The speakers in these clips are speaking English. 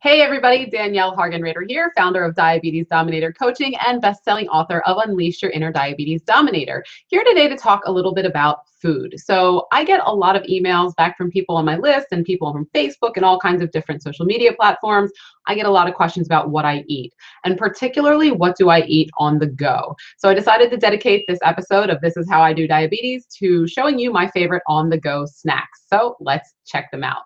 Hey everybody, Danielle Hargan-Rader here, founder of Diabetes Dominator Coaching and best-selling author of Unleash Your Inner Diabetes Dominator. Here today to talk a little bit about food. So I get a lot of emails back from people on my list and people from Facebook and all kinds of different social media platforms. I get a lot of questions about what I eat, and particularly what do I eat on the go. So I decided to dedicate this episode of This Is How I Do Diabetes to showing you my favorite on-the-go snacks. So let's check them out.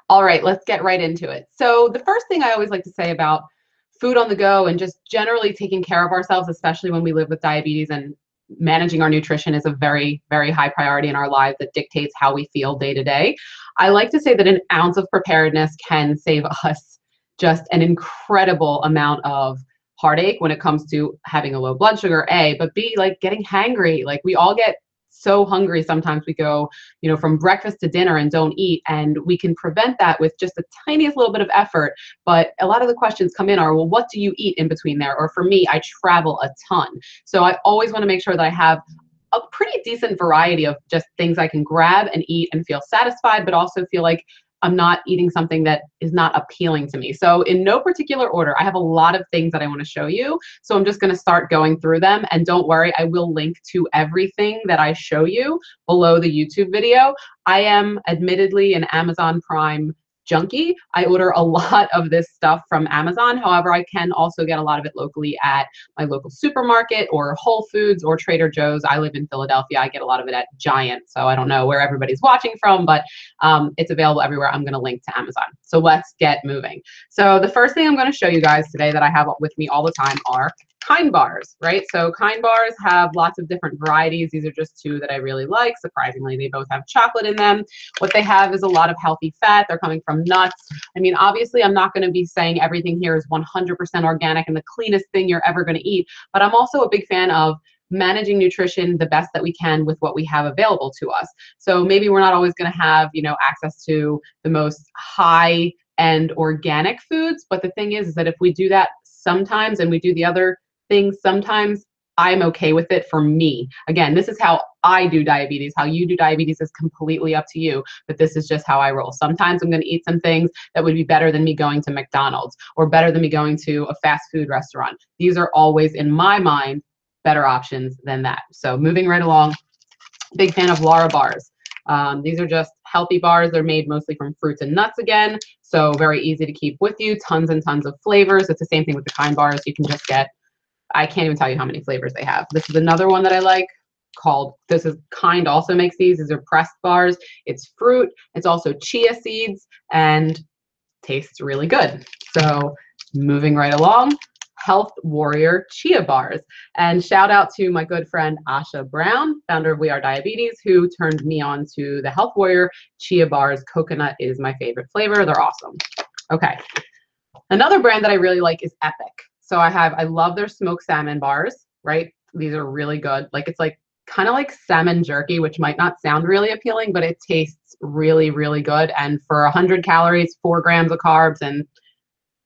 All right, let's get right into it. So the first thing I always like to say about food on the go and just generally taking care of ourselves, especially when we live with diabetes, and managing our nutrition is a very, very high priority in our lives that dictates how we feel day to day. I like to say that an ounce of preparedness can save us just an incredible amount of heartache when it comes to having a low blood sugar, A, but B, like getting hangry. Like we all get so hungry sometimes. We go, from breakfast to dinner and don't eat, and we can prevent that with just the tiniest little bit of effort. But a lot of the questions come in are, well, what do you eat in between there? Or for me, I travel a ton. So I always want to make sure that I have a pretty decent variety of just things I can grab and eat and feel satisfied, but also feel like I'm not eating something that is not appealing to me. So in no particular order, I have a lot of things that I want to show you. So I'm just going to start going through them. And don't worry, I will link to everything that I show you below the YouTube video. I am admittedly an Amazon Prime junkie. I order a lot of this stuff from Amazon. However, I can also get a lot of it locally at my local supermarket or Whole Foods or Trader Joe's. I live in Philadelphia. I get a lot of it at Giant. So I don't know where everybody's watching from, but it's available everywhere. I'm going to link to Amazon. So let's get moving. So the first thing I'm going to show you guys today that I have with me all the time are Kind bars, right? So Kind bars have lots of different varieties. These are just two that I really like. Surprisingly, they both have chocolate in them. What they have is a lot of healthy fat. They're coming from nuts. I mean, obviously, I'm not going to be saying everything here is 100% organic and the cleanest thing you're ever going to eat, but I'm also a big fan of managing nutrition the best that we can with what we have available to us. So maybe we're not always going to have, access to the most high-end organic foods, but the thing is that if we do that sometimes and we do the other things sometimes, I'm okay with it for me. Again, this is how I do diabetes. How you do diabetes is completely up to you, but this is just how I roll. Sometimes I'm going to eat some things that would be better than me going to McDonald's or better than me going to a fast food restaurant. These are always, in my mind, better options than that. So moving right along, big fan of Lara bars. These are just healthy bars. They're made mostly from fruits and nuts again, so very easy to keep with you. Tons and tons of flavors. It's the same thing with the Kind bars. You can just get, I can't even tell you how many flavors they have. This is another one that I like called, this is Kind also makes these. These are pressed bars. It's fruit. It's also chia seeds and tastes really good. So moving right along, Health Warrior Chia Bars. And shout out to my good friend Asha Brown, founder of We Are Diabetes, who turned me on to the Health Warrior Chia Bars. Coconut is my favorite flavor. They're awesome. Okay. Another brand that I really like is Epic. So I love their smoked salmon bars, right? These are really good. Like it's like kind of like salmon jerky, which might not sound really appealing, but it tastes really, really good. And for 100 calories, 4 grams of carbs, and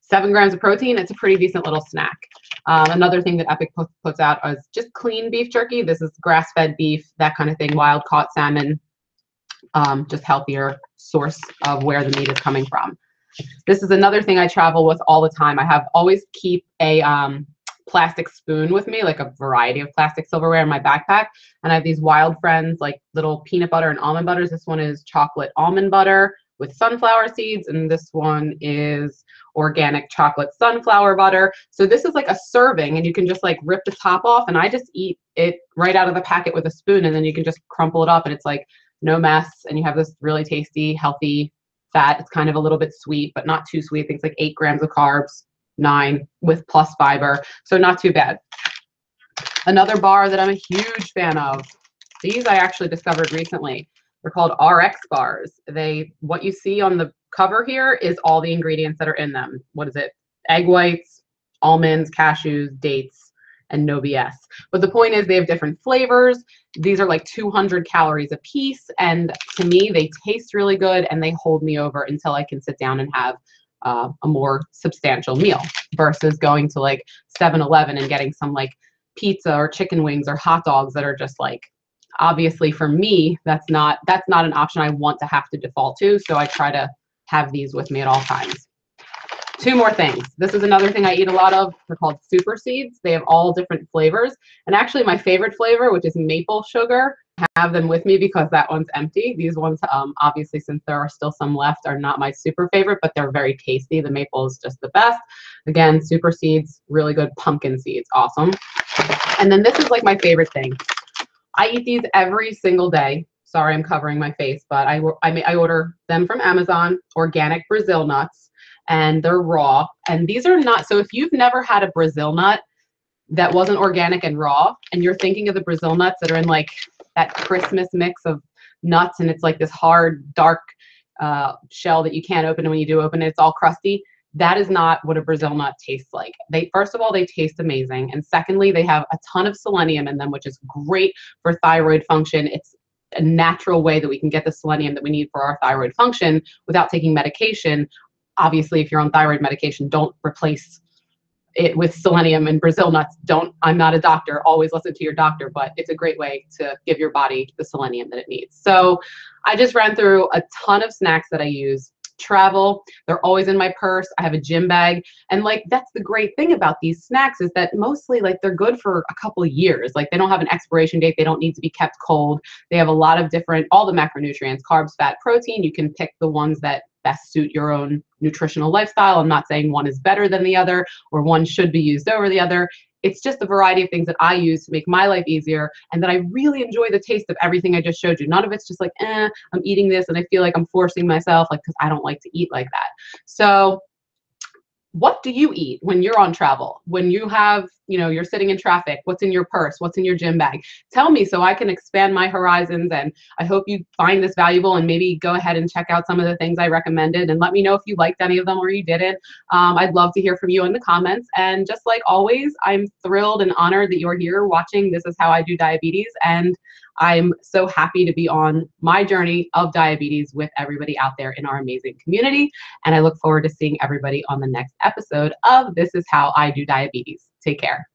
7 grams of protein, it's a pretty decent little snack. Another thing that Epic puts out is just clean beef jerky. This is grass-fed beef, that kind of thing, wild-caught salmon, just healthier source of where the meat is coming from. This is another thing I travel with all the time. I always keep a plastic spoon with me, like a variety of plastic silverware in my backpack. And I have these Wild Friends, like little peanut butter and almond butters. This one is chocolate almond butter with sunflower seeds, and this one is organic chocolate sunflower butter. So this is like a serving, and you can just like rip the top off, and I just eat it right out of the packet with a spoon, and then you can just crumple it up, and it's like no mess, and you have this really tasty, healthy fat. It's kind of a little bit sweet, but not too sweet. I think it's like 8 grams of carbs, 9 with plus fiber, so not too bad. Another bar that I'm a huge fan of, these I actually discovered recently. They're called RX bars. What you see on the cover here is all the ingredients that are in them. What is it? Egg whites, almonds, cashews, dates, and no BS. But the point is they have different flavors. These are like 200 calories a piece, and to me they taste really good and they hold me over until I can sit down and have a more substantial meal versus going to like 7-Eleven and getting some like pizza or chicken wings or hot dogs that are just like, obviously for me, that's not an option I want to have to default to. So I try to have these with me at all times. Two more things. This is another thing I eat a lot of. They're called super seeds. They have all different flavors. And actually my favorite flavor, which is maple sugar, I have them with me because that one's empty. These ones, obviously, since there are still some left, are not my super favorite, but they're very tasty. The maple is just the best. Again, super seeds, really good. Pumpkin seeds, awesome. And then this is like my favorite thing. I eat these every single day. Sorry, I'm covering my face, but I order them from Amazon, organic Brazil nuts, and they're raw. And these are not, so if you've never had a Brazil nut that wasn't organic and raw, and you're thinking of the Brazil nuts that are in like that Christmas mix of nuts, and it's like this hard, dark shell that you can't open, and when you do open it, it's all crusty. That is not what a Brazil nut tastes like. First of all, they taste amazing. And secondly, they have a ton of selenium in them, which is great for thyroid function. It's a natural way that we can get the selenium that we need for our thyroid function without taking medication. Obviously, if you're on thyroid medication, don't replace it with selenium and Brazil nuts. I'm not a doctor, always listen to your doctor, but it's a great way to give your body the selenium that it needs. So I just ran through a ton of snacks that I use. Travel, they're always in my purse. I have a gym bag, and like that's the great thing about these snacks is that mostly like they're good for a couple of years. Like they don't have an expiration date, they don't need to be kept cold. They have a lot of different, all the macronutrients, carbs, fat, protein. You can pick the ones that best suit your own nutritional lifestyle. I'm not saying one is better than the other or one should be used over the other. It's just a variety of things that I use to make my life easier, and that I really enjoy the taste of everything I just showed you. None of it's just like, I'm eating this and I feel like I'm forcing myself, like, because I don't like to eat like that. So what do you eat when you're on travel? When you have, you're sitting in traffic, what's in your purse? What's in your gym bag? Tell me so I can expand my horizons, and I hope you find this valuable and maybe go ahead and check out some of the things I recommended, and let me know if you liked any of them or you didn't. I'd love to hear from you in the comments. And just like always, I'm thrilled and honored that you're here watching This Is How I Do Diabetes, and I'm so happy to be on my journey of diabetes with everybody out there in our amazing community. And I look forward to seeing everybody on the next episode of This Is How I Do Diabetes. Take care.